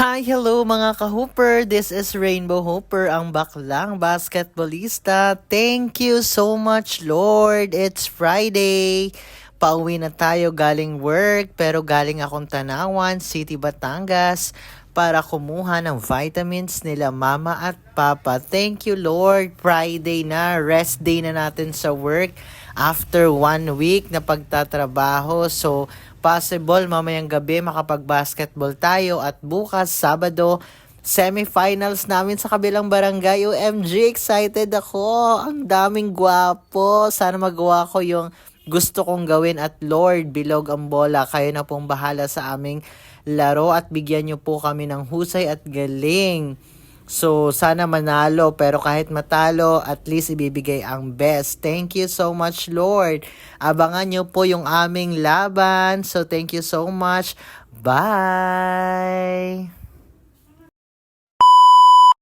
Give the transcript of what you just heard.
Hi, hello mga ka-hooper. This is Rainbow Hooper, ang baklang basketballista. Thank you so much, Lord. It's Friday. Pauwi na tayo galing work, pero galing akong Tanawan City, Batangas para kumuha ng vitamins nila mama at papa. Thank you, Lord. Friday na, rest day na natin sa work after 1 week na pagtatrabaho. So, possible mamayang gabi makapag-basketball tayo at bukas, Sabado, semifinals namin sa kabilang barangay. OMG, excited ako. Ang daming gwapo. Sana magawa ko yung gusto kong gawin at Lord, bilog ang bola. Kayo na pong bahala sa aming laro at bigyan niyo po kami ng husay at galing. So, sana manalo, pero kahit matalo, at least ibibigay ang best. Thank you so much, Lord. Abangan nyo po yung aming laban. So, thank you so much. Bye!